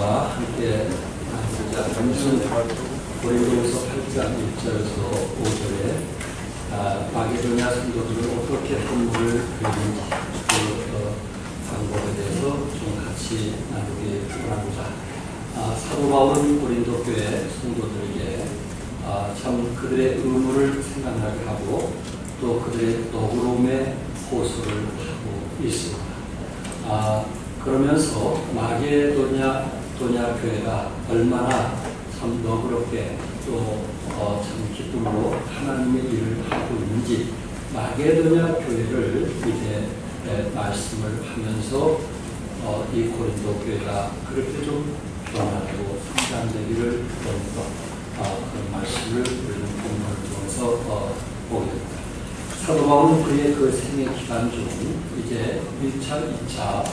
저와 함께 나누자. 고린도후서 8장 1절에서 5절에 마게도냐 성도들은 어떻게 선물을 드리는지 그 방법에 대해서 좀 같이 나누기 원합니다. 사도 바울은 고린도 교회 성도들에게 참 그들의 의무를 생각나게 하고 또 그들의 너그러움에 호소를 하고 있습니다. 그러면서 마게도냐 교회가 얼마나 참 너그럽게 또 참 기쁨으로 하나님의 일을 하고 있는지 마게도냐 교회를 이제 말씀을 하면서 이 고린도 교회가 그렇게 좀 변화되고 성장되기를 원해서 그런 말씀을 우리는 본문을 통해서 보게 됩니다. 사도 바울은 그의 그 생애 기간 중 이제 1차, 2차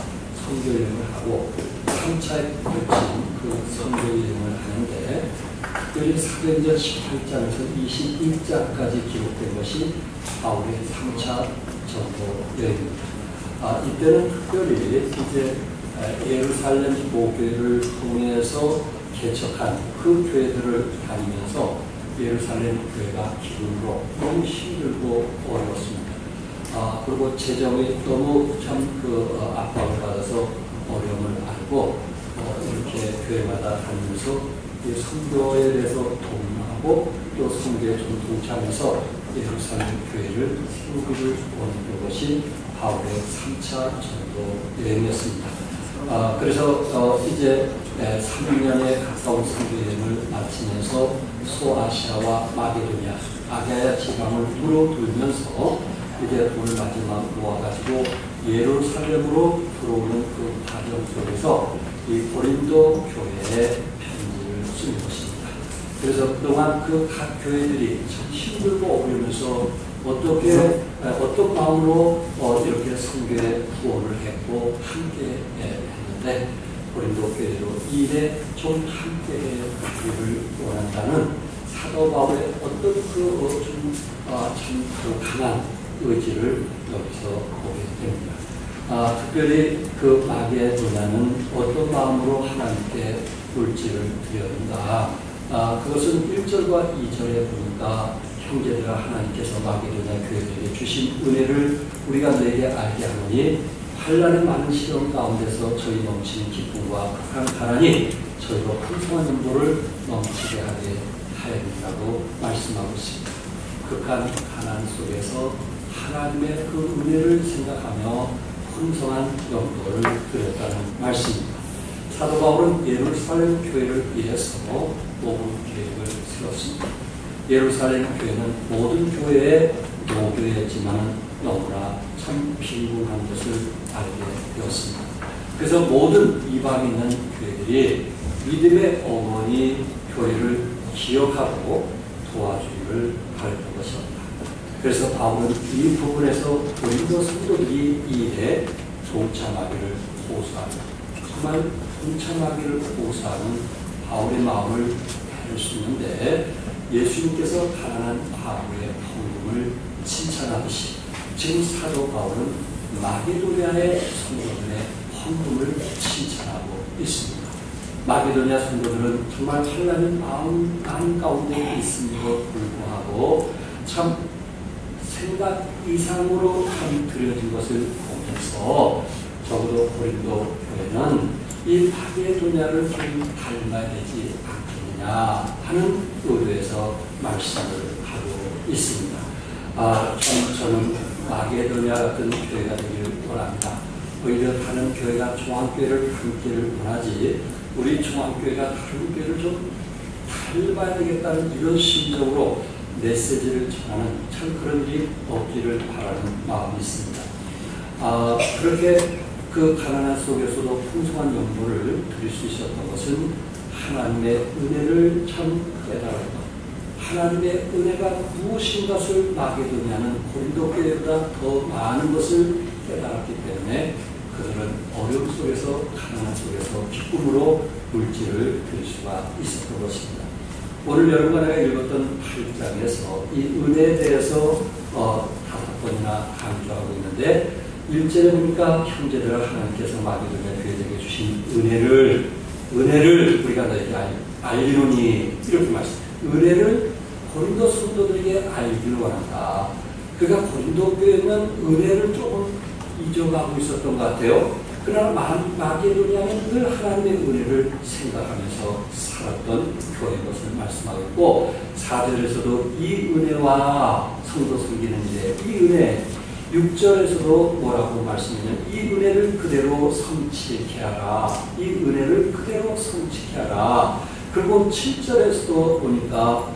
선교 여행을 하고 3차에 걸친 그 선교 여행을 하는데 특별히 사도행전 18장에서 21장까지 기록된 것이 바울의 3차 전도 여행입니다. 이때는 특별히 이제 예루살렘 모교회를 통해서 개척한 그 교회들을 다니면서 예루살렘 교회가 기름으로 너무 힘들고 어려웠습니다. 그리고 재정이 너무 참 압박을 받아서 어려움을 알고 이렇게 교회마다 다니면서 선교에 대해서 동의하고 또 선교에 좀 동참해서 예루살렘 교회를 세우기를 원했던 것이 바울의 3차 전도 여행이었습니다. 그래서 이제 3년의 가까운 선교 여행을 마치면서 소아시아와 마게도냐, 아가야 지방을 두루 돌면서 이제 오늘 마지막 모아가지고 예루살렘으로 들어오는 그 과정 속에서 이 고린도 교회에 편지를 쓴 것입니다. 그래서 그동안 그 각 교회들이 참 힘들고 어려우면서 어떤 마음으로 이렇게 선교에 구원을 했고 함께 했는데 고린도 교회로 이 일에 좀 함께 하기를 원한다는 사도 바울의 어떤 참 강한 의지를 여기서 보게 됩니다. 특별히 그 마게도냐는 어떤 마음으로 하나님께 물질을 드렸는가? 그것은 1절과 2절에 보니까 형제들아 하나님께서 마게도냐 교회들에게 주신 은혜를 우리가 내게 알게 하노니 환난의 많은 시험 가운데서 저희 넘치는 기쁨과 극한 가난이 저희로 풍성한 연보를 넘치게 하게 하였다고 말씀하고 있습니다. 극한 가난 속에서 하나님의 그 은혜를 생각하며 풍성한 연보를 드렸다는 말씀입니다. 사도 바울은 예루살렘 교회를 위해서 모든 계획을 세웠습니다. 예루살렘 교회는 모든 교회의 모교회였지만 너무나 참 빈곤한 것을 알게 되었습니다. 그래서 모든 이방에 있는 교회들이 믿음의 어머니 교회를 기억하고 도와주기를 바랬던 것입니다. 그래서 바울은 이 부분에서 고린도 성도들이 이 일에 동참하기를 호소합니다. 정말 동참하기를 호소하는 바울의 마음을 배울 수 있는데 예수님께서 가난한 바울의 헌금을 칭찬하듯이 지금 사도 바울은 마게도냐의 성도들의 헌금을 칭찬하고 있습니다. 마게도냐 성도들은 정말 환난의 마음 가운데 있음에도 불구하고 참 생각 이상으로 참 드려진 것을 보면서 적어도 고린도 교회는 이 마게도냐를 좀 닮아야 되지 않겠느냐 하는 의도에서 말씀을 하고 있습니다. 저는 마게도냐 같은 교회가 되기를 원합니다. 오히려 다른 교회가 종합교회를 닮기를 원하지 우리 종합교회가 다른 교회를 좀 닮아야 되겠다는 이런 심정으로 메시지를 전하는 참 그런 일이 없기를 바라는 마음이 있습니다. 그렇게 그 가난한 속에서도 풍성한 연보를 드릴 수 있었던 것은 하나님의 은혜를 참 깨달았다. 하나님의 은혜가 무엇인 것을 마게도냐는 고린도 교회보다 더 많은 것을 깨달았기 때문에 그들은 어려움 속에서 가난한 속에서 기쁨으로 물질을 드릴 수가 있었던 것입니다. 오늘 여러분과 내가 읽었던 8장에서 이 은혜에 대해서 5번이나 강조하고 있는데 1절에 보니까 형제들아 하나님께서 마게도냐 교회에게 주신 은혜를 은혜를 우리가 너에게 알리노니 이렇게 말씀해요. 은혜를 고린도 성도들에게 알기를 원한다. 그러니까 고린도 교회는 은혜를 조금 잊어가고 있었던 것 같아요. 그러나 마게도니아는 늘 하나님의 은혜를 생각하면서 살았던 교회인 것을 말씀하고 있고 4절에서도 이 은혜와 성도 섬기는 일에 이 은혜 6절에서도 뭐라고 말씀하냐면 이 은혜를 그대로 성취케 하라. 이 은혜를 그대로 성취케 하라. 그리고 7절에서도 보니까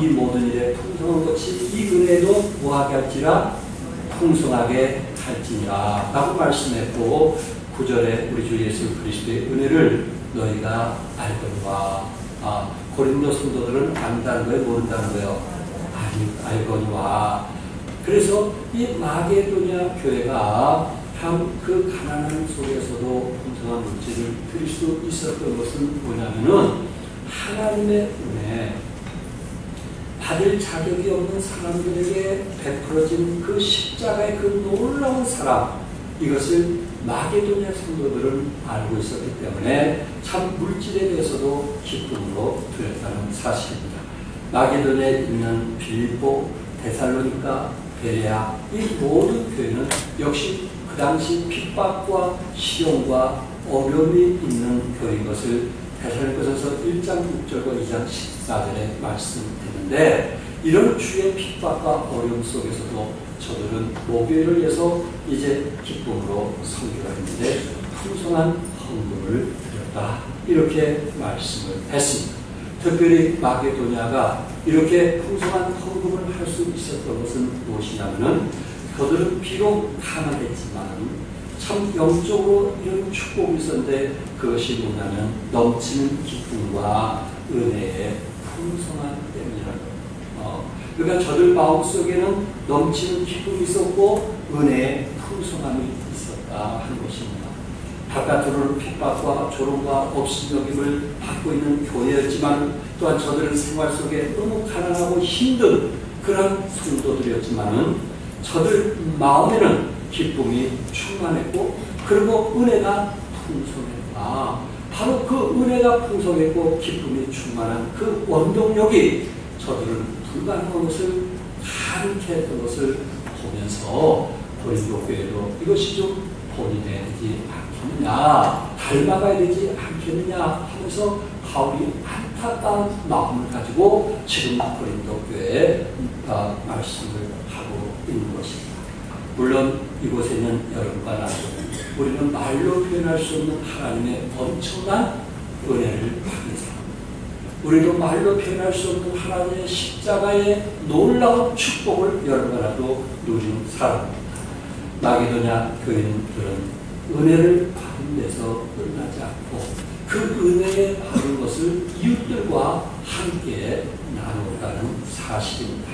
이 모든 일에 풍성한 것이 이 은혜도 뭐하게 할지라 풍성하게 할지니라 라고 말씀했고 9절에 우리 주 예수 그리스도의 은혜를 너희가 알거니와 고린도 성도들은 안다는 거예요? 모른다는 거예요? 알거니와. 그래서 이 마게도냐 교회가 참 그 가난한 속에서도 풍성한 물질을 드릴 수 있었던 것은 뭐냐면은 하나님의 은혜, 받을 자격이 없는 사람들에게 베풀어진 그 십자가의 그 놀라운 사랑, 이것을 마게도냐 성도들은 알고 있었기 때문에 참 물질에 대해서도 기쁨으로 드렸다는 사실입니다. 마게도냐에 있는 빌립보, 데살로니가, 베레아 이 모든 교회는 역시 그 당시 핍박과 시련과 어려움이 있는 교회인 것을 데살로니가서 1장 6절과 2장 14절에 말씀드렸는데 이런 주의 핍박과 어려움 속에서도 저들은 모교회를 위해서 이제 기쁨으로 섬기려 했는데 풍성한 헌금을 드렸다 이렇게 말씀을 했습니다. 특별히 마게도냐가 이렇게 풍성한 헌금을 할 수 있었던 것은 무엇이냐면은 그들은 비록 가난했지만 참 영적으로 이런 축복이 있었는데 그것이 뭐냐면 넘치는 기쁨과 은혜의 풍성한 때문이라는 거예요. 그러니까 저들 마음속에는 넘치는 기쁨이 있었고 은혜의 풍성함이 있었다 하는 것입니다. 바깥으로는 핍박과 조롱과 업신여김을 받고 있는 교회였지만 또한 저들은 생활 속에 너무 가난하고 힘든 그런 성도들이었지만은 저들 마음에는 기쁨이 충만했고 그리고 은혜가 풍성했다. 바로 그 은혜가 풍성했고 기쁨이 충만한 그 원동력이 저들은 불가능한 것을 가능케 했던 것을 보면서 고린도 교회도 이것이 좀 본인해야 되지 않겠느냐, 닮아가야 되지 않겠느냐 하면서 바울이 안타까운 마음을 가지고 지금 고린도 교회에 말씀을 하고 있는 것입니다. 물론 이곳에 있는 여러분과 나도 우리는 말로 표현할 수 없는 하나님의 엄청난 은혜를 받는 사람, 우리도 말로 표현할 수 없는 하나님의 십자가의 놀라운 축복을 여러분과 나도 누리는 사람입니다. 마게도냐 교인들은 은혜를 받은 데서 끝나지 않고 그 은혜에 받은 것을 이웃들과 함께 나누었다는 사실입니다.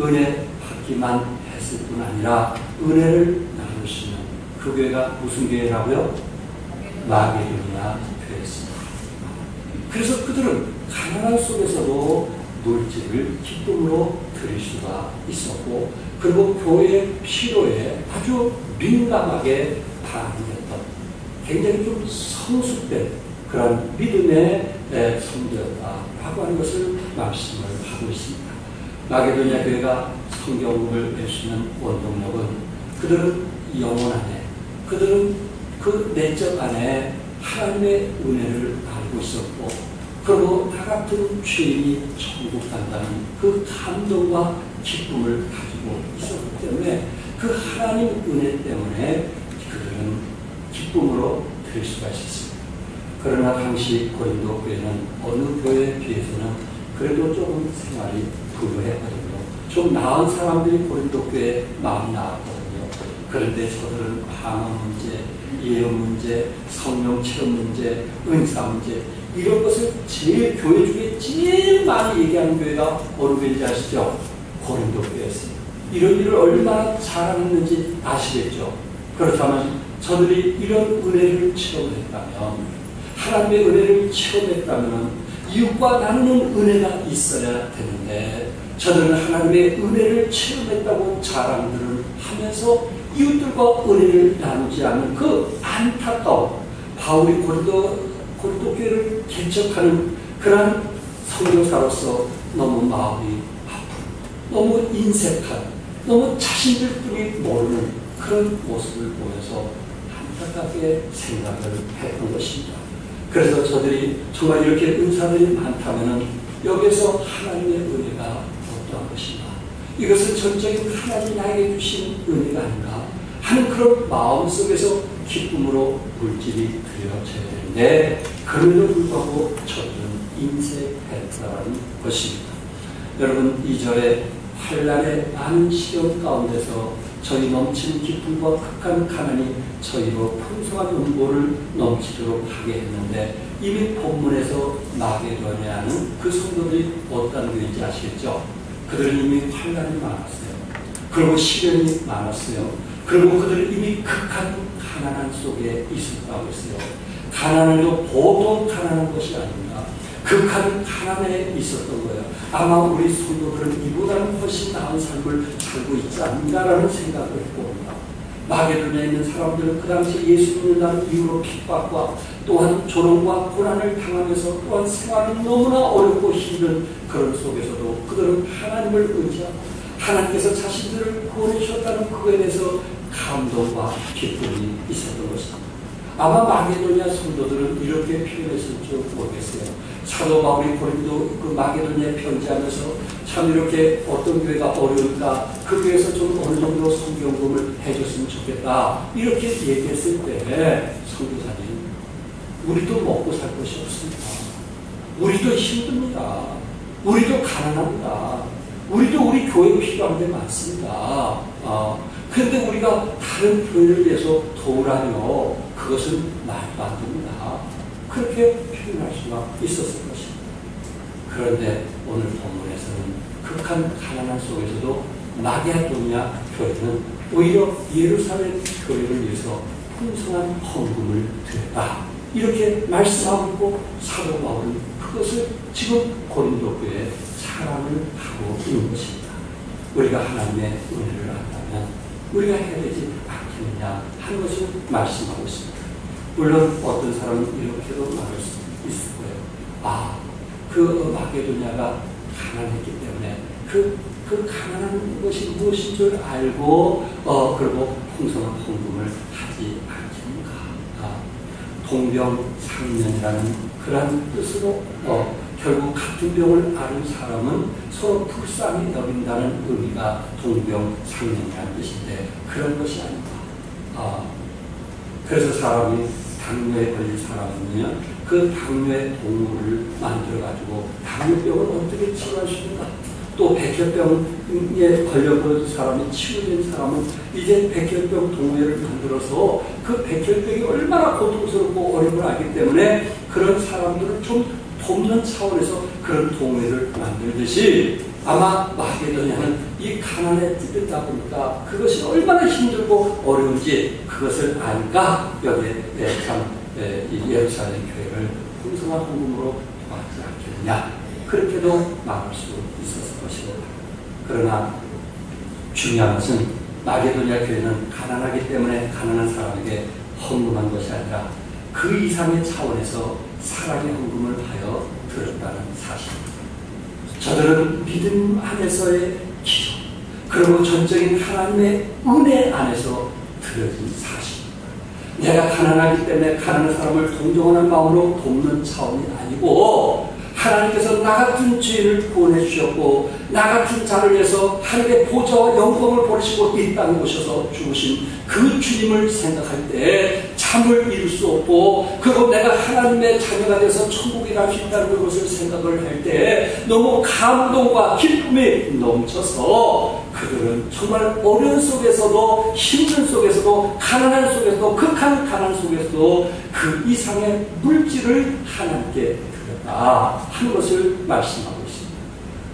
은혜 받기만 했을 뿐 아니라 은혜를 나눌 수 있는 그 교회가 무슨 교회라고요? 마게도냐 교회였습니다. 그래서 그들은 가난한 속에서도 물질을 기쁨으로 드릴 수가 있었고 그리고 교회의 필요에 아주 민감하게 반응했던 굉장히 좀 성숙된 그런 믿음의 성도였다라고 하는 것을 말씀을 하고 있습니다. 마게도냐 교회가 성경을 낼 수 있는 원동력은 그들은 영혼 안에, 그들은 그 내적 안에 하나님의 은혜를 알고 있었고 그리고 나 같은 죄인이 천국 간다는 그 감동과 기쁨을 가지고 있었기 때문에 그 하나님 은혜 때문에 그들은 기쁨으로 드릴 수가 있었습니다. 그러나 당시 고린도 교회는 어느 교회에 비해서는 그래도 조금 생활이 부유했거든요. 좀 나은 사람들이 고린도 교회에 많이 나왔거든요. 그런데 저들은 방언 문제, 예언 문제, 성령 체험 문제, 은사 문제 이런 것을 제일 교회 중에 제일 많이 얘기하는 교회가 어느 교회인지 아시죠? 고린도 교회였습니다. 이런 일을 얼마나 잘하는지 아시겠죠? 그렇다면 저들이 이런 은혜를 체험했다면 하나님의 은혜를 체험했다면 이웃과 나누는 은혜가 있어야 되는데 저들은 하나님의 은혜를 체험했다고 자랑들을 하면서 이웃들과 은혜를 나누지 않는 그 안타까움 바울이 고린도 고린도 교회를 개척하는 그러한 선교사로서 너무 마음이 아픈, 너무 인색한, 너무 자신들뿐이 모르는 그런 모습을 보면서 안타깝게 생각을 했던 것입니다. 그래서 저들이 정말 이렇게 은사들이 많다면 여기에서 하나님의 은혜가 어떠한 것인가, 이것은 전적인 하나님이 나에게 주신 은혜가 아닌가 하는 그런 마음속에서 기쁨으로 물질이 드려져야 되는데, 그럼에도 불구하고 저들은 인색했다는 것입니다. 여러분, 2절에 환난의 많은 시련 가운데서 저희 넘치는 기쁨과 극한 가난이 저희로 풍성한 음보를 넘치도록 하게 했는데, 이미 본문에서 마게도냐에 하는 그 성도들이 어떤 교회인지 아시겠죠? 그들은 이미 환난이 많았어요. 그리고 시련이 많았어요. 그리고 그들은 이미 극한 가난한 속에 있었다고 했어요. 가난은요, 보통 가난한 것이 아닙니다. 극한 가난에 있었던 거예요. 아마 우리 성도들은 이보다는 훨씬 나은 삶을 살고 있지 않는가라는 생각을 해봅니다. 마게도냐에 있는 사람들은 그 당시 예수 믿는다는 이유로 핍박과 또한 조롱과 고난을 당하면서 또한 생활이 너무나 어렵고 힘든 그런 속에서도 그들은 하나님을 의지하고 하나님께서 자신들을 구원해 주셨다는 그거에 대해서 감동과 기쁨이 있었던 것입니다. 아마 마게도냐 성도들은 이렇게 표현했을 줄 모르겠어요. 사도 바울이 고린도 그 마게도냐에 편지하면서 참 이렇게 어떤 교회가 어려울까, 그 교회에서 좀 어느 정도 성경금을 해줬으면 좋겠다, 이렇게 얘기했을 때 성도사님, 우리도 먹고 살 것이 없습니다. 우리도 힘듭니다. 우리도 가난합니다. 우리도 우리 교회 필요한 데 많습니다. 그런데 우리가 다른 교회를 위해서 도우라며 그것은 말도 안 됩니다. 그렇게 표현할 수가 있었을 것입니다. 그런데 오늘 본문에서는 극한 가난한 속에서도 마게도냐 교회는 오히려 예루살렘 교회를 위해서 풍성한 헌금을 드렸다, 이렇게 말씀하고 있고, 사도 바울은 그것을 지금 고린도 교회에 자랑을 하고 있는 것입니다. 우리가 하나님의 은혜를 안다면 우리가 해야 되지 않겠느냐 하는 것을 말씀하고 있습니다. 물론 어떤 사람은 이렇게도 말할 수 있을 거예요. 그 마게도냐가 가난했기 때문에 그 가난한 것이 무엇인 줄 알고 그리고 풍성한 헌금을 하지 않습니까? 동병상련이라는 그러한 뜻으로 결국 같은 병을 앓은 사람은 서로 불쌍히 여긴다는 의미가 동병상련이라는 뜻인데, 그런 것이 아닙니다. 그래서 사람이 당뇨에 걸린 사람은요, 그 당뇨의 동물을 만들어가지고 당뇨병을 어떻게 치료할 수 있는가? 또 백혈병에 걸려버린 사람이 치유된 사람은 이제 백혈병 동호회를 만들어서 그 백혈병이 얼마나 고통스럽고 어려움을 알기 때문에 그런 사람들을 좀 돕는 차원에서 그런 동호회를 만들듯이, 아마 마게도냐는 이 가난에 찌들다 보니까 그것이 얼마나 힘들고 어려운지 그것을 아니까 여기에 이 예루살렘 교회를 풍성한 헌금으로 도와주지 않겠느냐, 그렇게도 말할 수 있었을 것입니다. 그러나 중요한 것은 마게도냐 교회는 가난하기 때문에 가난한 사람에게 헌금한 것이 아니라 그 이상의 차원에서 사랑의 헌금을 하여 드렸다는 사실입니다. 저들은 믿음 안에서의 기도, 그리고 전적인 하나님의 은혜 안에서 드려진 사실입니다. 내가 가난하기 때문에 가난한 사람을 동정하는 마음으로 돕는 차원이 아니고, 하나님께서 나 같은 죄인을 구원해 주셨고 나 같은 자를 위해서 하나님의 보좌와 영광을 버리시고 이 땅에 오셔서 죽으신 그 주님을 생각할 때 잠을 이룰 수 없고, 그리고 내가 하나님의 자녀가 돼서 천국에 갈 수 있다는 것을 생각을 할 때 너무 감동과 기쁨이 넘쳐서 그들은 정말 어려운 속에서도 힘든 속에서도 가난한 속에서도 극한 가난 속에서도 그 이상의 물질을 하나님께 드렸다 하는 것을 말씀하고 있습니다.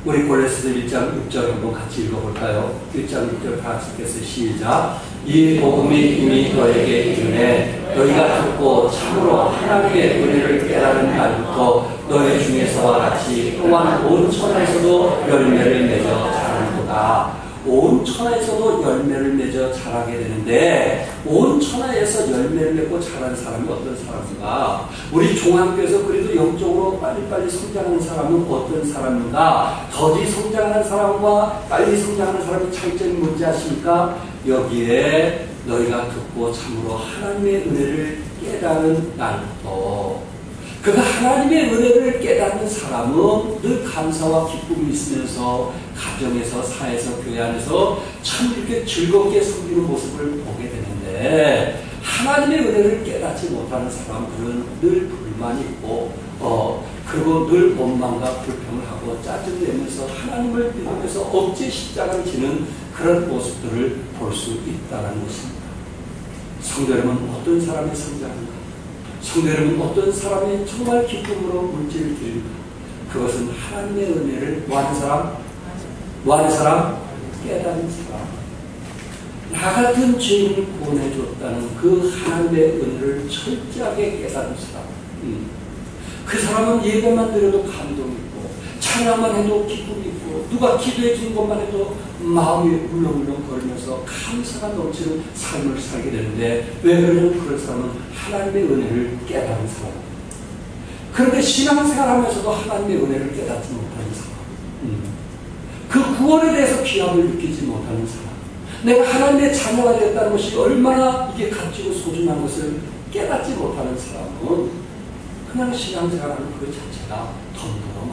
우리 골로새서 1장 6절 한번 같이 읽어볼까요? 1장 6절 다 같이 읽겠어요. 시작. 이 복음이 이미 너에게 이르네 너희가 듣고 참으로 하나님의 은혜를 깨달은 날부터 너희 중에서와 같이 또한 온 천하에서도 열매를 맺어 자라는도다. 온 천하에서도 열매를 맺어 자라게 되는데, 온 천하에서 열매를 맺고 자란 사람이 어떤 사람인가? 우리 종합교에서 그래도 영적으로 빨리빨리 성장하는 사람은 어떤 사람인가? 더디 성장하는 사람과 빨리 성장하는 사람의 차이점이 뭔지 아십니까? 여기에 너희가 듣고 참으로 하나님의 은혜를 깨달은 날부터, 그 하나님의 은혜를 깨닫는 사람은 늘 감사와 기쁨이 있으면서 가정에서, 사회에서, 교회 안에서 참 이렇게 즐겁게 섬기는 모습을 보게 되는데, 하나님의 은혜를 깨닫지 못하는 사람들은 늘 불만이 있고 그리고 늘 원망과 불평을 하고 짜증내면서 하나님을 믿으면서 억지 십자가를 지는 그런 모습들을 볼 수 있다는 것입니다. 성도 여러분, 어떤 사람의 성장인가? 성도 여러분, 어떤 사람이 정말 기쁨으로 물질을 드립니까? 그것은 하나님의 은혜를 뭐하는 사람? 뭐하는 사람? 깨닫는 사람. 나 같은 죄인을 구원해줬다는 그 하나님의 은혜를 철저하게 깨닫는 사람. 그 사람은 예배만 드려도 감동이 있고, 찬양만 해도 기쁨이 있고, 누가 기도해 주는 것만 해도 마음이 울렁울렁 거리면서 감사가 넘치는 삶을 살게 되는데, 왜 그러냐면 그런 사람은 하나님의 은혜를 깨닫는 사람. 그런데 신앙생활하면서도 하나님의 은혜를 깨닫지 못하는 사람, 그 구원에 대해서 귀함을 느끼지 못하는 사람, 내가 하나님의 자녀가 되었다는 것이 얼마나 이게 값지고 소중한 것을 깨닫지 못하는 사람은 그냥 신앙생활하는 그 자체가 덤덤한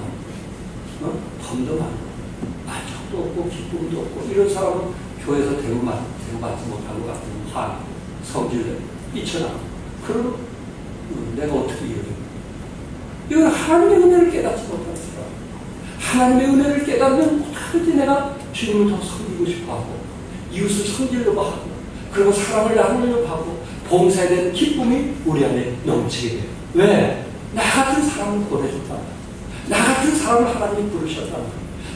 만족도 없고 기쁨도 없고, 이런 사람은 교회에서 대우받지 못한 것 같은 환, 성질, 삐쳐나고, 그러면 내가 어떻게 이러겠냐. 이건 하나님의 은혜를 깨닫지 못하는 사람. 하나님의 은혜를 깨닫으면 어떻게든지 내가 주님을 더 섬기고 싶어하고, 이웃을 섬기려고 하고, 그리고 사람을 나누려고 하고, 봉사에 대한 기쁨이 우리 안에 넘치게 돼요. 왜? 나 같은 사람을 보내줬다. 나 같은 사람을 하나님이 부르셨다.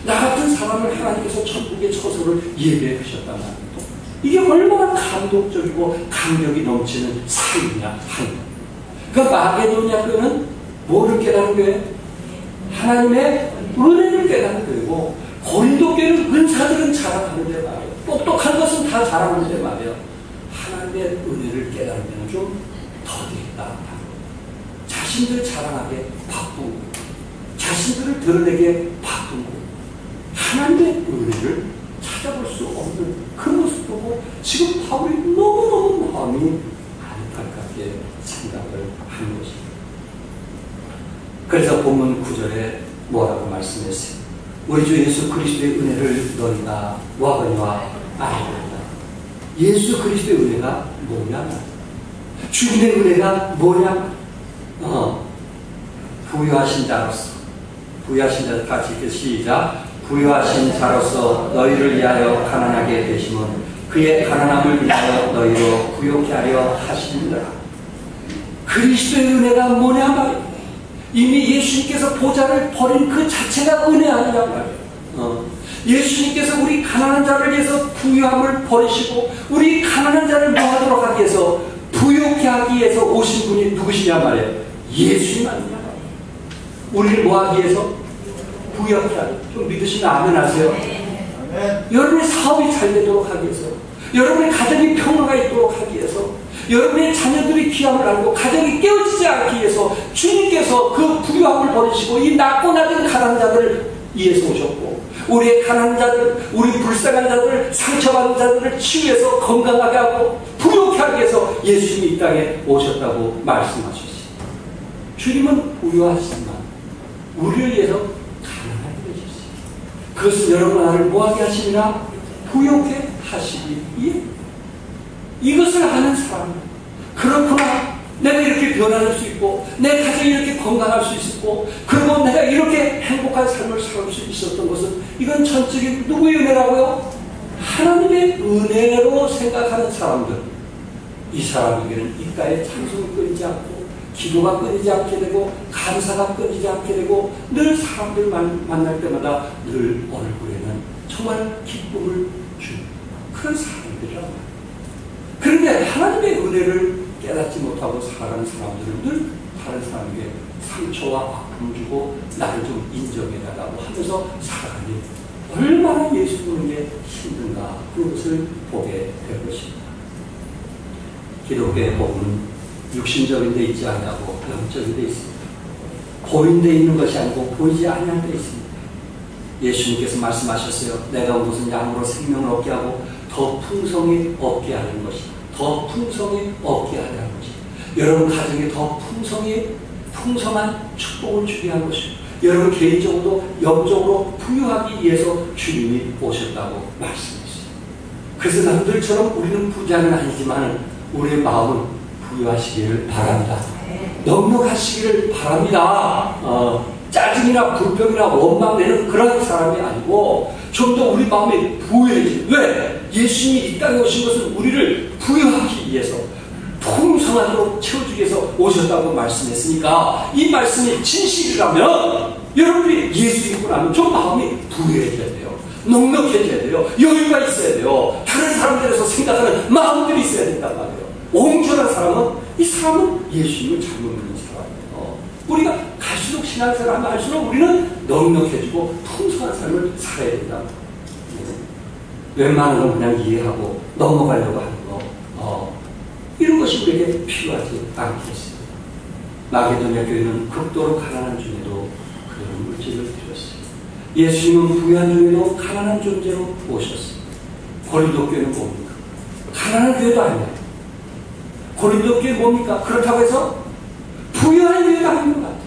나 같은 사람을 하나님께서 천국의 처소를 예배해 주셨단 말이에요. 이게 얼마나 감동적이고 감격이 넘치는 삶이냐, 삶. 그러니까 마게도냐 교회는 뭐를 깨닫는 거예요? 하나님의 은혜를 깨닫는 거고, 고린도 교회는 은사들은 자랑하는데 말이에요. 똑똑한 것은 다 자랑하는데 말이에요. 하나님의 은혜를 깨닫는 데는 좀 더디했다. 자신들 자랑하게 바쁜 거, 자신들을 드러내게 바쁜 거, 하나님의 은혜를 찾아볼 수 없는 그 모습 보고 지금 바울이 너무너무 마음이 안타깝게 생각을 하는 것입니다. 그래서 본문 9절에 뭐라고 말씀했어요? 우리 주 예수 그리스도의 은혜를 너희가 뭐하거니와 알거니와. 예수 그리스도의 은혜가 뭐냐? 주님의 은혜가 뭐냐? 부유하신 자로서, 부유하신 자 같이 읽게 시작. 부유하신 자로서 너희를 위하여 가난하게 되심은 그의 가난함을 위하여 너희로 부욕케 하려 하시니라. 그리스도의 은혜가 뭐냐 말이에요. 이미 예수님께서 보좌를 버린 그 자체가 은혜 아니냐 말이에요. 예수님께서 우리 가난한 자를 위해서 부유함을 버리시고 우리 가난한 자를 뭐하도록 하기 위해서, 부욕케 하기 위해서 오신 분이 누구시냐 말이에요. 예수님 아니냐 말이에요. 우리를 뭐하기 위해서? 부욕케 하기. 좀 믿으시면 아멘 하세요. 여러분의 사업이 잘 되도록 하기 위해서, 여러분의 가정이 평화가 있도록 하기 위해서, 여러분의 자녀들이 귀함을 알고 가정이 깨어지지 않기 위해서 주님께서 그 부유함을 버리시고 이 낮고 낮은 가난한 자들을 위해서 오셨고, 우리의 가난한 자들, 우리 불쌍한 자들, 상처받은 자들을 치유해서 건강하게 하고 부유케 하기 위해서 예수님이 이 땅에 오셨다고 말씀하셨습니다. 주님은 부유하시지만 우리를 위해서 가난하게 되셨어요. 그것은 여러분 나를 뭐하게 하시니라? 부유케 하시기 위해. 이것을 아는 사람, 그렇구나, 내가 이렇게 변화할 수 있고 내 가정이 이렇게 건강할 수 있었고 그리고 내가 이렇게 행복한 삶을 살 수 있었던 것은 이건 전적인 누구의 은혜라고요? 하나님의 은혜로 생각하는 사람들, 이 사람에게는 입가에 찬송이 끊이지 않고 기도가 끊이지 않게 되고 감사가 끊이지 않게 되고 늘 사람들 만날 때마다 늘 얼굴에는 정말 기쁨을 주는 그런 사람들이라고 합니다. 그런데 하나님의 은혜를 깨닫지 못하고 살아가는 사람들은 늘 다른 사람에게 상처와 아픔을 주고 나를 좀 인정해달라고 하면서 살아가니 얼마나 예수 보는 게 힘든가 그것을 보게 될 것입니다. 기독교의 복음은 육신적인 데 있지 않냐고 영적인 데 있습니다. 보이는 데 있는 것이 아니고 보이지 않는 데 있습니다. 예수님께서 말씀하셨어요. 내가 온 것은 양으로 생명을 얻게 하고 더 풍성히 얻게 하는 것이다. 더 풍성히 얻게 하는 것이다. 여러분 가정에 더 풍성한 축복을 주게 한 것입니다. 여러분 개인적으로도 영적으로 부유하기 위해서 주님이 오셨다고 말씀했어요. 그래서 남들처럼 우리는 부자는 아니지만 우리의 마음은 부유하시기를 바랍니다. 넉넉하시기를 바랍니다. 짜증이나 불평이나 원망 내는 그런 사람이 아니고 좀 더 우리 마음이 부유해지. 왜? 예수님이 이 땅에 오신 것은 우리를 부유하기 위해서 풍성하도록 채워주기 위해서 오셨다고 말씀했으니까 이 말씀이 진실이라면 여러분들이 예수 믿고 나면 좀 마음이 부유해져야 돼요. 넉넉해져야 돼요. 여유가 있어야 돼요. 다른 사람들에서 생각하는 마음들이 있어야 된단 말이에요. 옹졸한 사람은 이 사람은 예수님을 잘못 믿는 사람이에요. 우리가 갈수록 신앙생활을 할수록 우리는 넉넉해지고 풍성한 삶을 살아야 된다. 웬만한 건 그냥 이해하고 넘어가려고 하는 거 이런 것이 우리에게 필요하지 않겠어요. 마게도냐 교회는 극도로 가난한 중에도 그런 물질을 드렸어요. 예수님은 부유한 중에도 가난한 존재로 오셨어요. 고린도 교회는 뭡니까? 가난한 교회도 아니에요. 고린도 교회 뭡니까? 그렇다고 해서 부유한 교회가 아닌 것 같아요.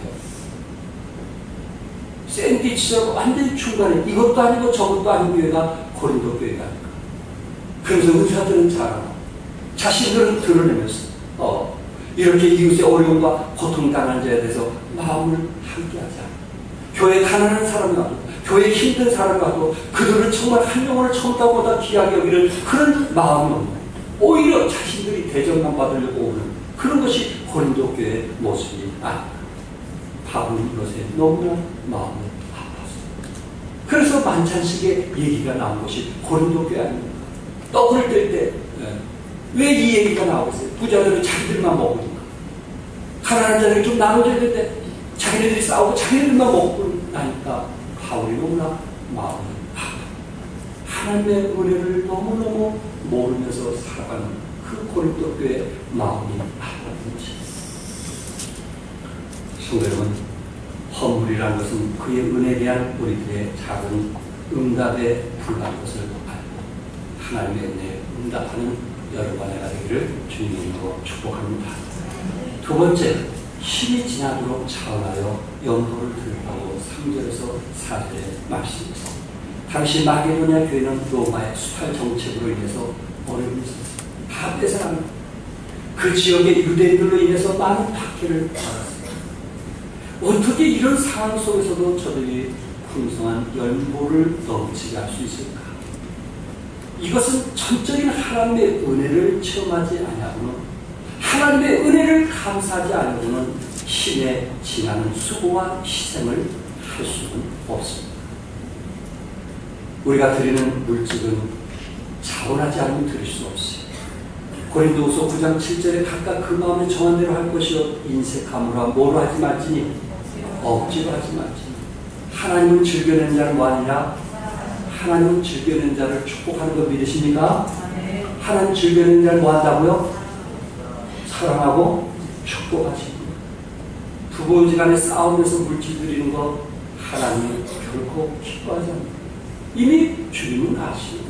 샌드위치처럼 완전히 중간에 이것도 아니고 저것도 아닌 교회가 고린도 교회가 아닐까. 그래서 의사들은 잘하고 자신들은 드러내면서 이렇게 이웃의 어려움과 고통당한 자에 대해서 마음을 함께하지 않아요. 교회에 가난한 사람이 와도 교회에 힘든 사람이 와도 그들은 정말 한 영혼을 처음보다 귀하게 여기는 그런 마음이 없는 오히려 자신들이 대접만 받으려고 오는 그런 것이 고린도 교회의 모습이 아닙니다. 바울은 이것에 너무나 마음이 아팠어요. 그래서 만찬식의 얘기가 나온 것이 고린도 교회 아닙니까? 떡을 뗄 때 왜 이 얘기가 나오겠어요? 부자들은 자기들만 먹으니까. 가난한 자들이 좀 나눠줘야 되는데 자기네들이 싸우고 자기네들만 먹고 나니까 바울이 너무나 마음이 아파요. 하나님의 은혜를 너무너무 모르면서 살아가는 그 고린도 교회의 마음이 아팠던 것입니다. 성도 여러분, 헌물이라는 것은 그의 은혜에 대한 우리들의 작은 응답에 불과한 것을 알고 하나님의 은혜에 응답하는 여러분의 되기를 주님으로 축복합니다. 두 번째, 힘이 지나도록 차원하여 연보를 들으라고 3절에서 4절에 말씀입니다. 당시 마게도냐 교회는 로마의 수탈 정책으로 인해서 어려움이 있었습니다. 다 뺏어갑니다. 그 지역의 유대인들로 인해서 많은 박해를 받았습니다. 어떻게 이런 상황 속에서도 저들이 풍성한 연보를 넘치게 할 수 있을까? 이것은 전적인 하나님의 은혜를 체험하지 아니하고는 하나님의 은혜를 감사하지 않고는 힘에 지나는 수고와 희생을 할 수는 없습니다. 우리가 드리는 물질은 자원하지 않으면 드릴 수 없어요. 고린도후서 9장 7절에 각각 그 마음에 정한 대로 할 것이요 인색함으로 뭐로 하지 말지니 억지로 하지 말지니. 하나님은 즐겨낸 자를 뭐하느냐? 하나님은 즐겨낸 자를 축복하는 거 믿으십니까? 하나님 즐겨낸 자를 뭐한다고요? 사랑하고 축복하십니다. 부부지간에 싸우면서 물질 드리는 거 하나님은 결코 기뻐하지 않습니다. 이미 주님은 아십니다.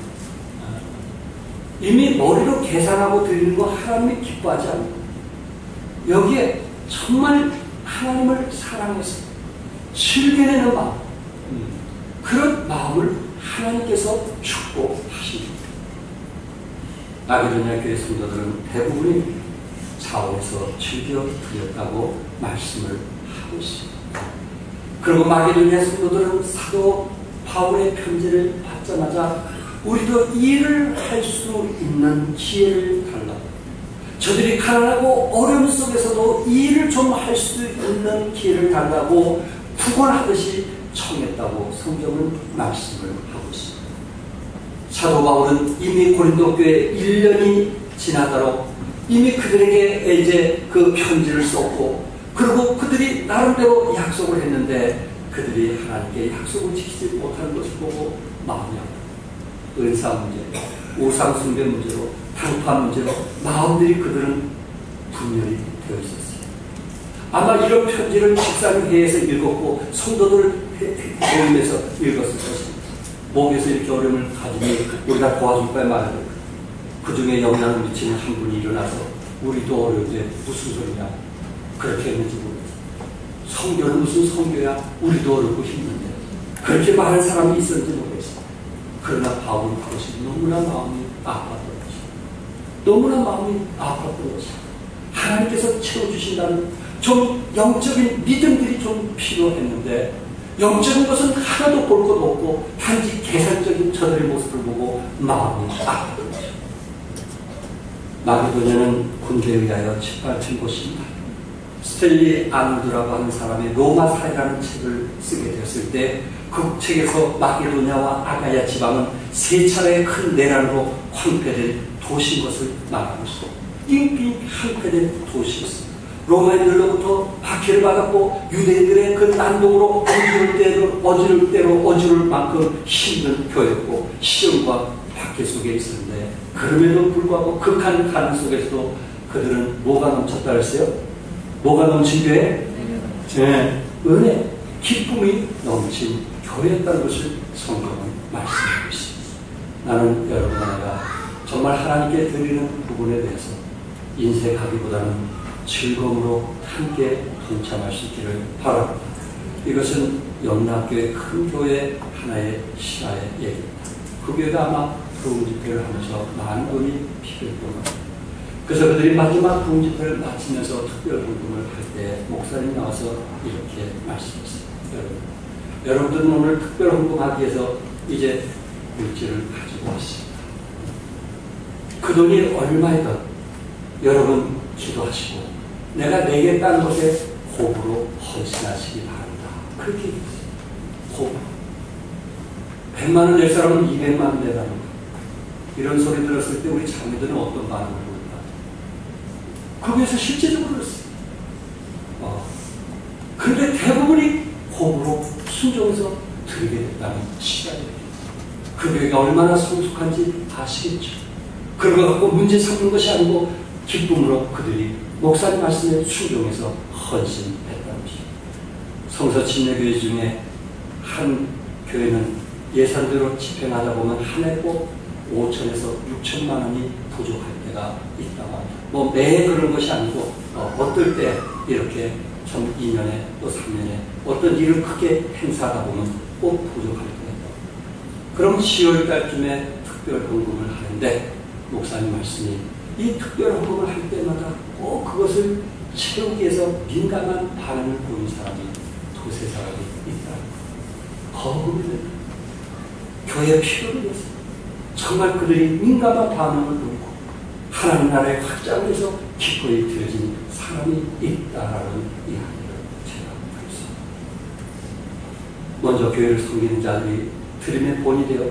이미 머리로 계산하고 드리는 거 하나님이 기뻐하지 않습니다. 여기에 정말 하나님을 사랑해서 즐겨내는 마음, 그런 마음을 하나님께서 축복하십니다. 마게도냐 교회 성도들은 대부분이 자원에서 즐겨 드렸다고 말씀을 하고 있습니다. 그리고 마게도냐 성도들은 사도 바울의 편지를 받자마자 우리도 일을 할 수 있는 기회를 달라고, 저들이 가난하고 어려움 속에서도 일을 좀 할 수 있는 기회를 달라고 구걸하듯이 청했다고 성경은 말씀을 하고 있습니다. 사도 바울은 이미 고린도 교회 1년이 지나도록 이미 그들에게 이제 그 편지를 썼고, 그리고 그들이 나름대로 약속을 했는데 그들이 하나님께 약속을 지키지 못하는 것을 보고 마음이 아프다. 은사 문제, 우상 숭배 문제로, 당파 문제로 마음들이 그들은 분열이 되어 있었어요. 아마 이런 편지를 집사회에서 읽었고 성도들을 모임에서 읽었을 것입니다. 목에서 이렇게 어려움을 가지니 우리가 도와줄 거야 말이야. 그 중에 영향을 미치는 한 분이 일어나서 우리도 어려운데 무슨 소리냐 그렇게 했는지 모르겠어요. 성교는 무슨 성교야, 우리도 어렵고 힘든데 그렇게 말하는 사람이 있었는지 모르겠어요. 그러나 바울은 그것이 너무나 마음이 아팠던 것이죠. 너무나 마음이 아팠던 것이죠. 하나님께서 채워주신다는 좀 영적인 믿음들이 좀 필요했는데 영적인 것은 하나도 볼 것 없고 단지 계산적인 저들의 모습을 보고 마음이 아팠던 것이죠. 마게도냐는 군대에 의하여 짓밟힌 곳입니다. 스텔리 아놀드라고 하는 사람의 로마 사회라는 책을 쓰게 되었을 때 그 책에서 마게도냐와 아가야 지방은 세 차례의 큰 내란으로 황폐된 도시인 것을 말하고 있습니다. 빙빙 황폐된 도시였습니다. 로마인들로부터 박해를 받았고 유대인들의 그 난동으로 어지를 만큼 힘든 교회였고 시험과 박해 속에 있었는데 그럼에도 불구하고 극한 가난 속에서도 그들은 뭐가 넘쳤다 그랬어요? 뭐가 넘친 교회? 네, 은혜, 기쁨이 넘친 교회였다는 것을 성경은 말씀하고 있습니다. 나는 여러분과 내가 정말 하나님께 드리는 부분에 대해서 인색하기보다는 즐거움으로 함께 동참할 수 있기를 바랍니다. 이것은 영락교회 큰 교회 하나의 신화의 얘기입니다. 그 교회가 아마 부흥 집회를 하면서 많은 돈이 필요했던 겁니다. 그래서 그들이 마지막 부흥 집회를 마치면서 특별 헌금을 할 때 목사님이 나와서 이렇게 말씀했어요. 여러분들은 오늘 특별 헌금하기 위해서 이제 물질을 가지고 왔습니다. 그 돈이 얼마이든 여러분 기도하시고 내가 내겠다는 것에 호흡으로 헌신하시기 바랍니다. 그렇게 얘기했어요. 호흡. 100만 원 낼 사람은 200만 원 내라는 거. 이런 소리 들었을 때 우리 자매들은 어떤 반응을 보일까? 거기에서 실제적으로 그랬어요. 그런데 대부분이 호흡으로 순종해서 드리게 됐다는 시간이에요. 그 교회가 얼마나 성숙한지 아시겠죠? 그런 거 갖고 문제 삼는 것이 아니고 기쁨으로 그들이 목사님 말씀에 순종해서 헌신했다는 것입니다. 성서 침례교회 중에 한 교회는 예산대로 집행하다 보면 한 해 꼭 5천에서 6천만 원이 부족할 때가 있다고 합니다. 뭐 매해 그런 것이 아니고 어떨 때 이렇게 좀 2년에 또 3년에 어떤 일을 크게 행사하다 보면 꼭 부족할 때가 있다고. 그럼 10월 달쯤에 특별 헌금을 하는데 목사님 말씀이 이 특별 헌금을 할 때마다 꼭 그것을 채우기 위해서 민감한 반응을 보인 사람이 두세 사람이 있다. 거부를 된다. 교회 필요를 위해서 정말 그들이 민감한 반응을 보이고 하나님 나라의 확장을 위해서 기꺼이 드려진 사람이 있다라는 이야기를 제가 하겠습니다. 먼저 교회를 섬기는 자들이 드림의 본이 되어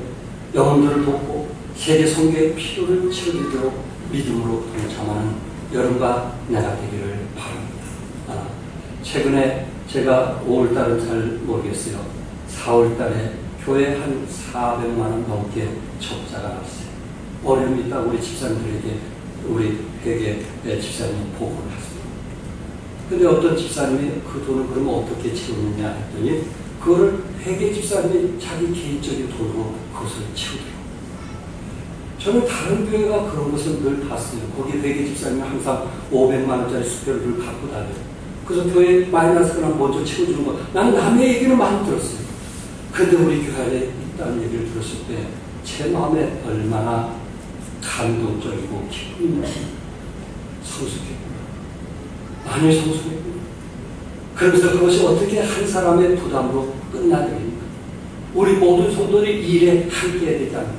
영혼들을 돕고 세계 선교의 필요를 채워주도록 믿음으로 동참하는 여러분과 내가 되기를 바랍니다. 최근에 제가 5월달은 잘 모르겠어요. 4월달에 교회 한 400만 원 넘게 적자가 났어요. 어려움이 있다고 우리 집사님들에게 우리 회계 집사님이 보고를 했어요. 근데 어떤 집사님이 그 돈을 그러면 어떻게 채우느냐 했더니 그거를 회계 집사님이 자기 개인적인 돈으로 그것을 채우더라고요. 저는 다른 교회가 그런 것을 늘 봤어요. 거기 회계 집사님이 항상 500만 원짜리 수표를 갖고 다녀요. 그래서 교회 마이너스가 먼저 채워주는 거. 나는 남의 얘기는 많이 들었어요. 그런데 우리 교회 안에 있다는 얘기를 들었을 때 제 마음에 얼마나 감동적이고 기쁨이 성숙했구나. 많이 성숙했구나. 그러면서 그것이 어떻게 한 사람의 부담으로 끝나겠습니까? 우리 모든 성도들이 일에 함께 해야 되지 않을까?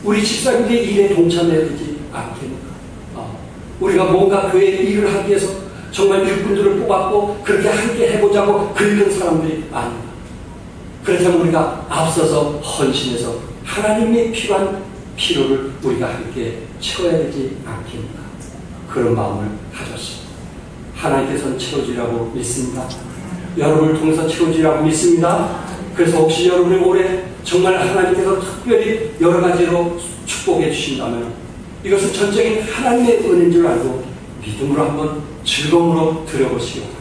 우리 집사님들이 일에 동참해야 되지 않겠습니까? 우리가 뭔가 교회 일을 하기 위해서 정말 일꾼들을 뽑았고 그렇게 함께 해보자고 긁은 사람들이 아닙니다. 그렇다면 우리가 앞서서 헌신해서 하나님의 필요한 필요를 우리가 함께 채워야 되지 않겠는가? 그런 마음을 가졌습니다. 하나님께서는 채워주라고 믿습니다. 여러분을 통해서 채워지라고 믿습니다. 그래서 혹시 여러분이 올해 정말 하나님께서 특별히 여러 가지로 축복해 주신다면 이것은 전적인 하나님의 은혜인 줄 알고 믿음으로 한번 즐거움으로 드려보시기 바랍니다.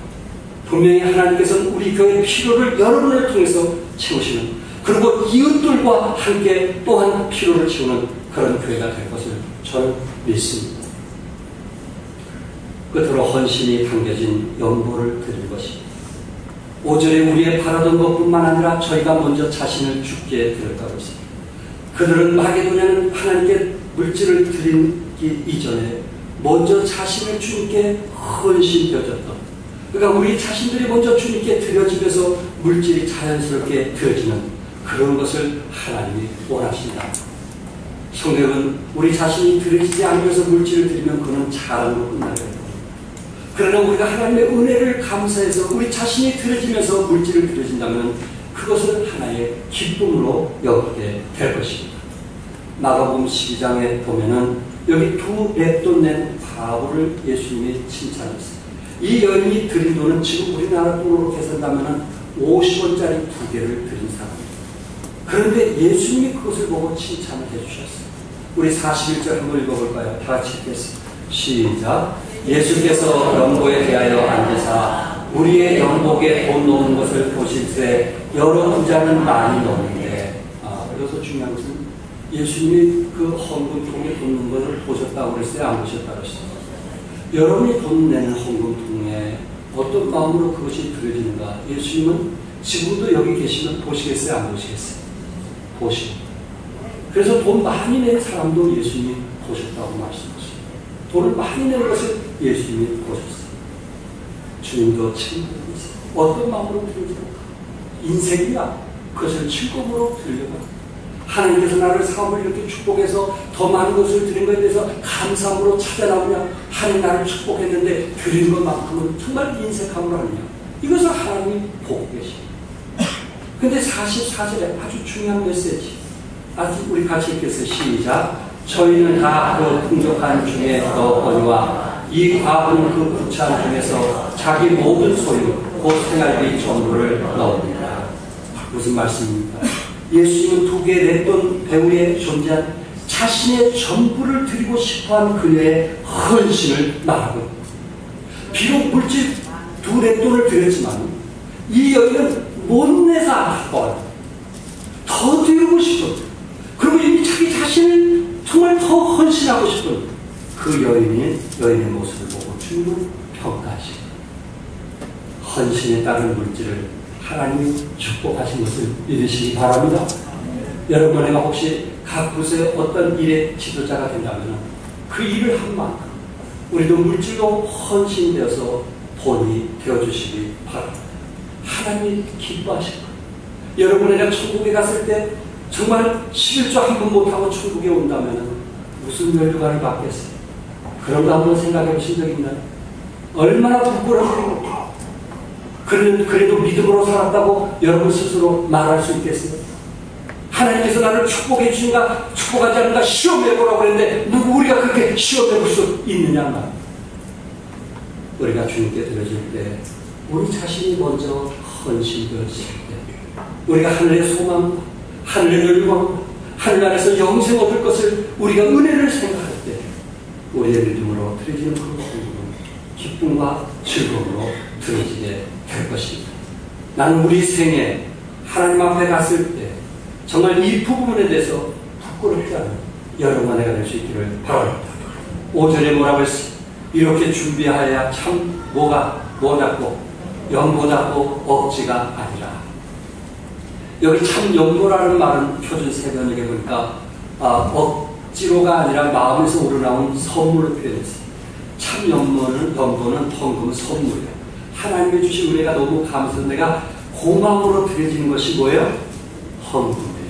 분명히 하나님께서는 우리 교회의 필요를 여러분을 통해서 채우시는, 그리고 이웃들과 함께 또한 필요를 채우는 그런 교회가 될 것을 저는 믿습니다. 끝으로 헌신이 담겨진 연보를 드릴 것입니다. 5절에 우리의 바라던 것뿐만 아니라 저희가 먼저 자신을 주께 드렸다고 했습니다. 그들은 마게도냐는 하나님께 물질을 드리기 이전에 먼저 자신을 주님께 헌신되어졌던, 그러니까 우리 자신들이 먼저 주님께 드려지면서 물질이 자연스럽게 드려지는 그런 것을 하나님이 원하십니다. 성도 여러분, 우리 자신이 드려지지 않으면서 물질을 드리면 그는 자랑으로 끝나게 됩니다. 그러나 우리가 하나님의 은혜를 감사해서 우리 자신이 드려지면서 물질을 드려진다면 그것을 하나의 기쁨으로 여기게 될 것입니다. 마가복음 12장에 보면은 여기 두 랩돈 낸 과부를 예수님이 칭찬했어요. 이 여인이 드린 돈은 지금 우리나라 돈으로 계산하면 50원짜리 2개를 드린 사람입니다. 그런데 예수님이 그것을 보고 칭찬을 해주셨어요. 우리 41절 한번 읽어볼까요? 다 같이 읽겠습니다. 시작. 예수께서 연보에 대하여 앉으사 우리의 연복에 돈 놓은 것을 보실새 여러 부자는 많이 넣는데, 여기서 중요한 것은 예수님이 그 헌금통에 돈 넣는 것을 보셨다고 그랬어요? 안 보셨다고 그랬어요? 여러분이 돈 내는 헌금통에 어떤 마음으로 그것이 들어지는가, 예수님은 지금도 여기 계시면 보시겠어요? 안 보시겠어요? 보시고. 그래서 돈 많이 낸 사람도 예수님이 보셨다고 말씀하셨어요. 돈을 많이 내는 것을 예수님이 보셨어요. 주님도 친구들이세요. 어떤 마음으로 드리는가? 인생이야. 그것을 즐거움으로 드리려고. 하나님께서 나를 사업을 이렇게 축복해서 더 많은 것을 드린 것에 대해서 감사함으로 찾아나오냐? 하나님 나를 축복했는데 드린 것만큼은 정말 인색함으로 하느냐? 이것을 하나님이 보고 계십니다. 근데 44절에 아주 중요한 메시지. 아직 우리 같이 읽겠어요. 시작. 저희는 다 그 풍족한 중에 넣었거니와 이 과부는 그 부찬 중에서 자기 모든 소유 곧 생활비 전부를 넣었습니다. 무슨 말씀입니까? 예수님은 2개 냈던 배우에 존재한 자신의 전부를 드리고 싶어한 그녀의 헌신을 말하고 있습니다. 비록 물질 2 냈돈을 드렸지만 이 여인은 못 내서 아파요. 더 드리고 싶어. 그리고 이미 자기 자신을 정말 더 헌신하고 싶은 그 여인의 모습을 보고 주님은 평가하십니다. 헌신에 따른 물질을 하나님이 축복하신 것을 믿으시기 바랍니다. 여러분에게 혹시 각 곳에 어떤 일의 지도자가 된다면 그 일을 한 만큼 우리도 물질로 헌신되어서 본이 되어주시기 바랍니다. 하나님이 기뻐하실 거예요. 여러분에게 천국에 갔을 때 정말 11조 한 번 못하고 천국에 온다면 무슨 멸류관을 받겠어요? 그런 거 한번 생각해 보신 적 있나요? 얼마나 부끄러워요. 그래도 믿음으로 살았다고 여러분 스스로 말할 수 있겠어요? 하나님께서 나를 축복해 주신가 축복하지 않는가 시험해 보라고 그랬는데 누구 우리가 그렇게 시험해 볼 수 있느냐 말이에요. 우리가 주님께 드려질 때 우리 자신이 먼저 헌신되어질 때 우리가 하늘의 소망, 하늘의 열망, 하늘 안에서 영생 얻을 것을 우리가 은혜를 생각할 때 우리의 믿음으로 드려지는 그 헌금은 기쁨과 즐거움으로 드려지게 될 것입니다. 나는 우리 생에 하나님 앞에 갔을 때 정말 이 부분에 대해서 부끄럽지 않은 여러분과 내가 될 수 있기를 바랍니다. 5절에 뭐라고 했어요? 이렇게 준비하여야 참 뭐답고 연보답고 억지가 아니라. 여기 참 연보라는 말은 표준 세번역에 보니까 억지로가 아니라 마음에서 우러나온 선물을 표현했어요. 참 연보는 헌금은 선물이에요. 하나님이 주신 은혜가 너무 감사해서 내가 고마움으로 드려지는 것이 뭐예요? 헌금이에요.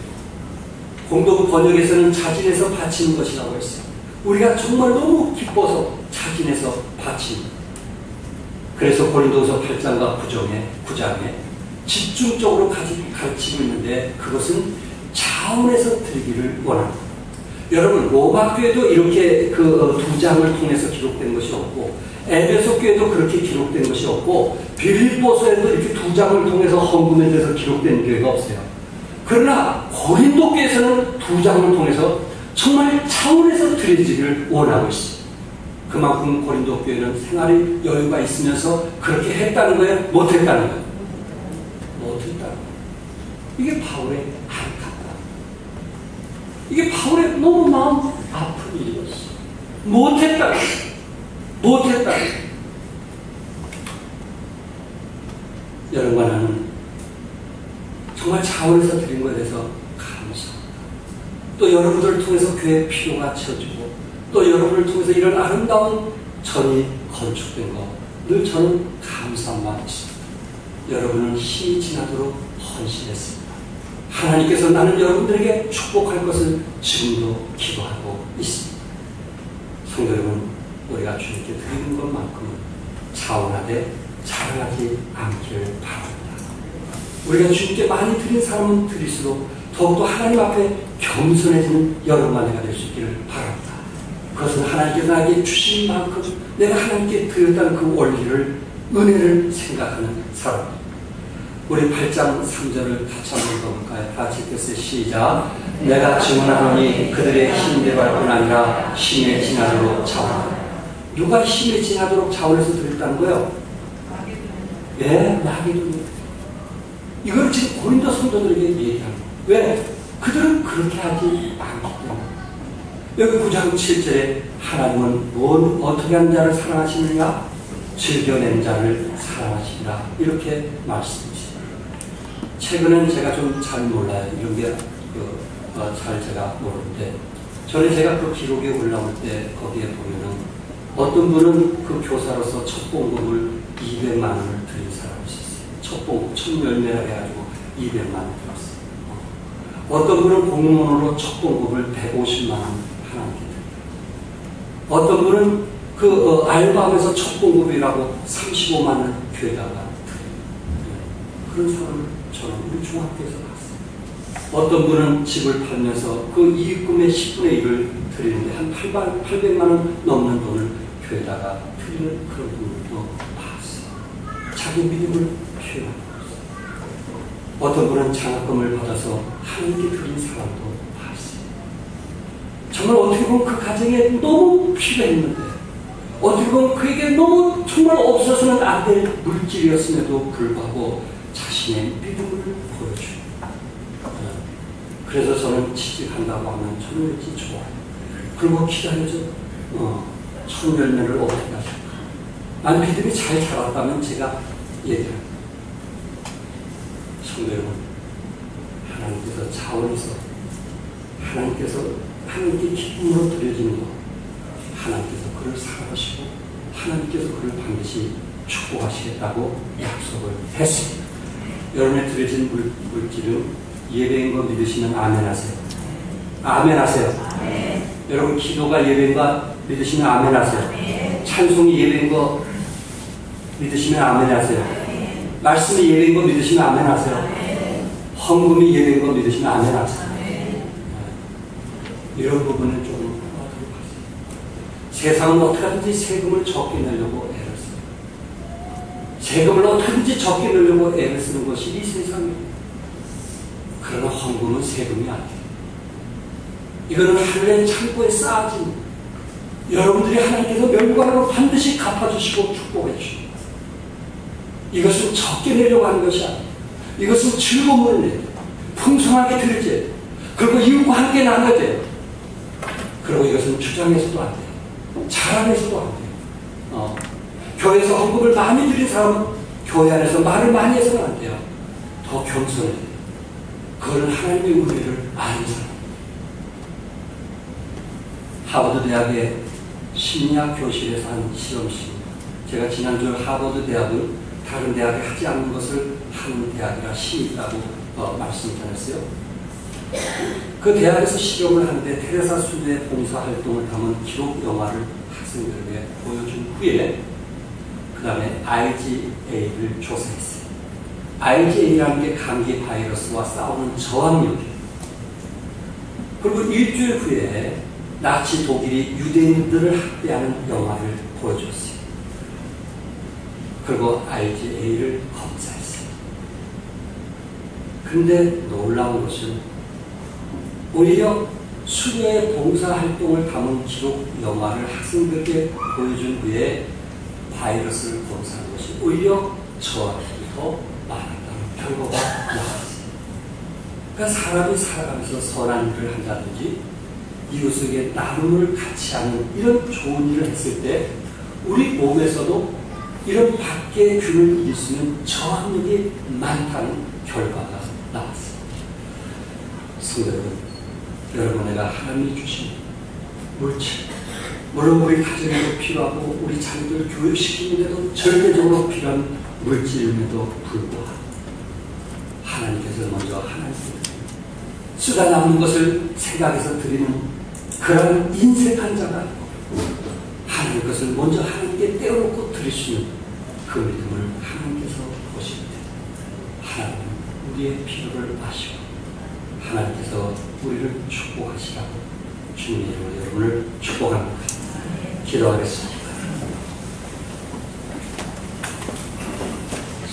공동부 번역에서는 자진해서 바치는 것이라고 했어요. 우리가 정말 너무 기뻐서 자진해서 바치는. 그래서 고린도서 8장과 9장에 집중적으로 가르치고 있는데 그것은 자원해서 드리기를 원합니다. 여러분, 로마 교회도 이렇게 그 두 장을 통해서 기록된 것이 없고, 에베소 교회도 그렇게 기록된 것이 없고, 빌립보서에도 이렇게 두 장을 통해서 헌금에 대해서 기록된 교회가 없어요. 그러나 고린도 교회에서는 두 장을 통해서 정말 차원에서 드려지기를 원하고 있어요. 그만큼 고린도 교회는 생활의 여유가 있으면서 그렇게 했다는 거예요? 못했다는 거예요? 못했다는 거예요. 이게 바울의 안타깝다. 이게 바울의 너무 마음 아픈 일이었어. 못했다. 못했다. 여러분과 나는 정말 차원에서 드린 것에 대해서 감사합니다. 또 여러분들을 통해서 교회의 피로가 채워지고, 또 여러분을 통해서 이런 아름다운 전이 건축된 것, 늘 저는 감사한 마음이 있습니다. 여러분은 힘이 지나도록 헌신했습니다. 하나님께서 나는 여러분들에게 축복할 것을 지금도 기도하고 있습니다. 성도 여러분, 우리가 주님께 드리는 것만큼은 차원하되 자랑하지 않기를 바랍니다. 우리가 주님께 많이 드린 사람은 드릴수록 더욱더 하나님 앞에 겸손해지는 여러분과 내가 될 수 있기를 바랍니다. 그것은 하나님께서 나에게 주신 만큼 내가 하나님께 드렸다는 그 원리를, 은혜를 생각하는 사람입니다. 우리 8장 3절을 같이 한번 읽어볼까요? 같이 읽겠어요. 시작. 내가 증언하노니 그들의 힘대로 할 뿐 아니라 힘에 지나도록 차원. 누가 힘에 지나도록 차원에서 드렸다는 거예요? 네, 마게도냐. 이걸 지금 고린도 성도들에게 얘기하는 거예요. 왜? 그들은 그렇게 하지 않기 때문에. 여기 9장 7절에 하나님은 어떻게 하는 자를 사랑하시느냐? 즐겨낸 자를 사랑하시리라. 이렇게 말씀하십니다. 최근엔 제가 좀 잘 몰라요. 이런 게 잘 제가 모르는데, 전에 제가 그 기록에 올라올 때 거기에 보면은 어떤 분은 그 교사로서 첫 봉급을 200만 원을 드린 사람이 있었어요. 첫 봉급, 첫 열매를 해가지고 200만 원 들었어요. 어떤 분은 공무원으로 첫 봉급을 150만 원 하나님께 드려요. 어떤 분은 그 알바하면서 첫 봉급이라고 35만 원 교회다가 드려요. 그런 사람을 저는 우리 중학교에서 봤어요. 어떤 분은 집을 팔면서 그 이익금의 10분의 1을 드리는데 한 800만 원 넘는 돈을 교회다가 드리는 그런 분들도 봤어요. 자기 믿음을 표현하고 있어요. 어떤 분은 장학금을 받아서 하나님께 드린 사람도 봤어요. 정말 어떻게 보면 그 가정에 너무 필요했는데, 어떻게 보면 그에게 너무 정말 없어서는 안 될 물질이었음에도 불구하고 자신의 믿음을 보여줘요. 그래서 저는 취직한다고 하면 저는 왠지 좋아요. 그리고 기다려줘. 첫 열매를 어떻게 하실까? 난 믿음이 잘 자랐다면 제가 얘기합니다. 성도 여러분, 하나님께서 차원에서 하나님께 기쁨으로 드려지는 것, 하나님께서 그를 사랑하시고 하나님께서 그를 반드시 축복하시겠다고 약속을 했습니다. 여러분의 드려진 물질은 예배인 거 믿으시면 아멘 하세요. 아멘 하세요. 아멘. 여러분 기도가 예배인 거 믿으시면 아멘 하세요. 아멘. 찬송이 예배인 거 믿으시면 아멘 하세요. 아멘. 말씀이 예배인 거 믿으시면 아멘 하세요. 아멘. 헌금이 예배인 거 믿으시면 아멘 하세요. 아멘. 이런 부분은 조금 하도록 하세요. 세상은 어떻게든지 세금을 적게 내려고 애를 써요. 세금을 어떻게든지 적게 내려고 애를 쓰는 것이 이 세상입니다. 그러나 헌금은 세금이 아니에요. 이거는 하늘의 창고에 쌓아진, 여러분들이 하나님께서 멸관으로 반드시 갚아주시고 축복해 주십니다. 이것은 적게 내려고 하는 것이 아니에요. 이것은 즐거움을 내요. 풍성하게 드려야 돼요. 그리고 이웃과 함께 나눠야 돼요. 그리고 이것은 주장해서도 안 돼요. 자랑해서도 안 돼요. 교회에서 헌금을 많이 드린 사람은 교회 안에서 말을 많이 해서는 안 돼요. 더 겸손해야 돼요. 그거는 하나님의 은혜를 아는 사람. 하버드 대학의 심리학 교실에서 한 실험실입니다. 제가 지난주 하버드 대학은 다른 대학이 하지 않는 것을 하는 대학이라 힘이 있다고 말씀드렸어요. 그 대학에서 실험을 하는데 테레사 수녀의 봉사활동을 담은 기록 영화를 학생들에게 보여준 후에 그 다음에 IgA를 조사했어요. IgA라는 게 감기 바이러스와 싸우는 저항력이에요. 그 그리고 일주일 후에 나치 독일이 유대인들을 학대하는 영화를 보여줬어요. 그리고 RGA를 검사했어요. 그런데 놀라운 것은 오히려 수녀의 봉사활동을 담은 기록 영화를 학생들에게 보여준 후에 바이러스를 검사한 것이 오히려 정확히 더 많았다는 결과가 나왔어요. 그러니까 사람이 살아가면서 선한 일을 한다든지 이웃에게 나눔을 같이 하는 이런 좋은 일을 했을 때 우리 몸에서도 이런 밖의 균을 일으키는 저항력이 많다는 결과가 나왔어요. 성도 여러분, 내가 하나님이 주신 물질, 물론 우리 가정에도 필요하고 우리 자녀들 교육시키는데도 절대적으로 필요한 물질임에도 불구하고 하나님께서 먼저 하나님께 쓰다 남는 것을 생각해서 드리는 그런 인색한 자가 하나님 것을 먼저 하나님께 떼어놓고 드릴 수 있는 그 믿음을 하나님께서 보실 때 하나님 우리의 필요를 아시고 하나님께서 우리를 축복하시라고 주님의 이름으로 여러분을 축복합니다. 기도하겠습니다.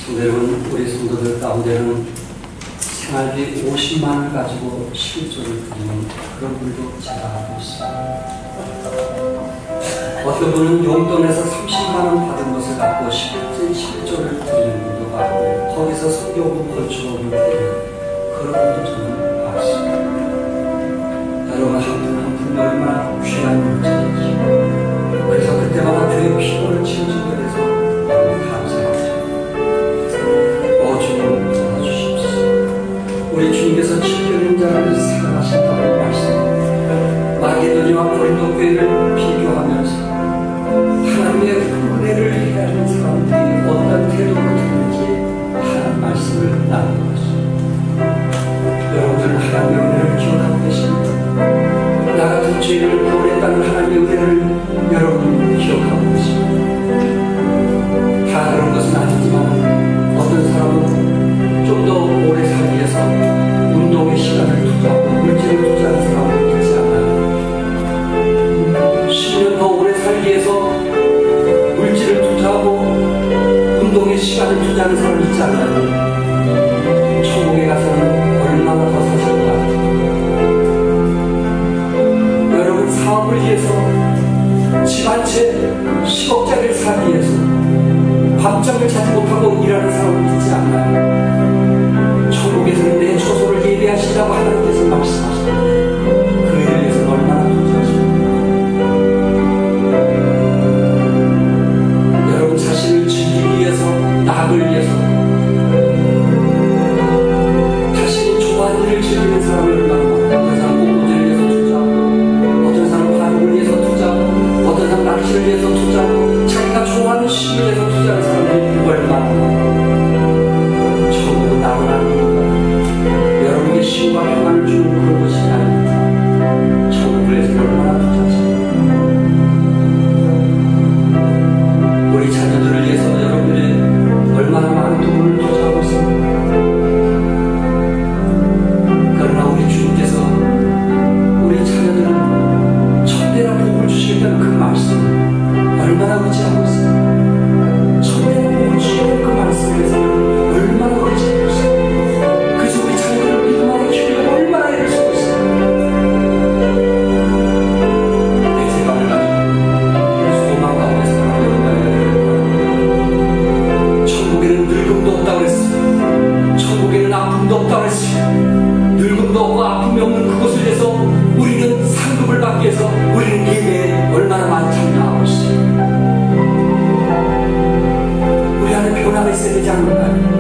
성도 여러분, 우리 성도들 가운데는 생활비 50만 원을 가지고 11조를 드리는 그런 분도 제가 알고 있습니다. 어떤 분은 용돈에서 30만 원 받은 것을 갖고 11조를 드리는 분도 많고 거기서 성경을 건축업을 드리는 그런 분도 저는 봤습니다. 여러분 한 분 한 분 얼마나 귀한 물질이지. 그래서 그때마다 교회 필요를 채워주게 돼서 감사합니다. 주님 도와주십시오. 우리 주님께서 지켜낸 자를 사랑하신다고 말씀. 마게도니와 고린도 교회를 비교하면서 하나님의 은혜를 헤아리는 사람들이 어떤 태도로 드는지 하나님 말씀을 나누는 것입니다. 여러분들은 하나님의 은혜를 기억하고 계십니까? 나 같은 죄인을 구원했다는 하나님의 은혜를 여러분 기억하고 계십니까? 다 그런 것은 아니지만 어떤 사람은 좀 더 오래 살기 위해서 운동의 시간을 투자하고 물질을 투자하는 사람은 있지 않아요. 10년 더 오래 살기 위해서 물질을 투자하고 운동의 시간을 투자하는 사람이 있지 않아요. 천국에 가서는 얼마나 더 사실 것 같아요. 여러분 사업을 위해서 집 한 채 10억짜리를 사기 위해서 밥장을 찾지 못하고 일하는 사람은 있지 않나요? 천국에서는 내 초소를 예배하시라고 하나님께서 말씀하십니다. 그 일을 위해서 얼마나 투자하십니까? 여러분 자신을 즐기기 위해서, 낙을 위해서 자신이 좋아하는 일을 즐기는 사람이 얼마나 많아요. 어떤 사람 공부를 위해서 투자하고 어떤 사람 바둑을 위해서 투자하고 어떤 사람 낚시를 위해서 투자하고 자기가 좋아하는 시를 위해서 투자하는 사람들이 얼마나 많아요. 천국은 낙을 하는 여러분에게 신과 평안을 주는 그런 것이 아닙니다. 천국을 위해서 얼마나 투자하십니까? 우리 자녀들을 위해서 여러분들이 얼마나 많은 돈을 투자하고 있습니까? 그러나 우리 주님께서 우리 자녀들은 천대나 복을 주시겠다는 그 말씀을 얼마나 의지하고 있습니까? 천대나 복을 주시겠다는 그 말씀에 대해서 얼마나 의지하고 있습니까? 그래서 우리 자녀들을 믿음 안에 키우려고 얼마나 애를 쓰고 있습니까? 내 생각을 가지고 소망 가운데 살아가는 천국에는 늙음도 없다고 그랬어요. 천국에는 아픔도 없다고 그랬어요. 늙음도 없고 아픔이 없는 그것을 위해서 우리는 상급을 받기 위해서 우리는 예배에 얼마나 많이 참여하고 있어요. 우리 안에 변화가 있어야 되지 않을까요?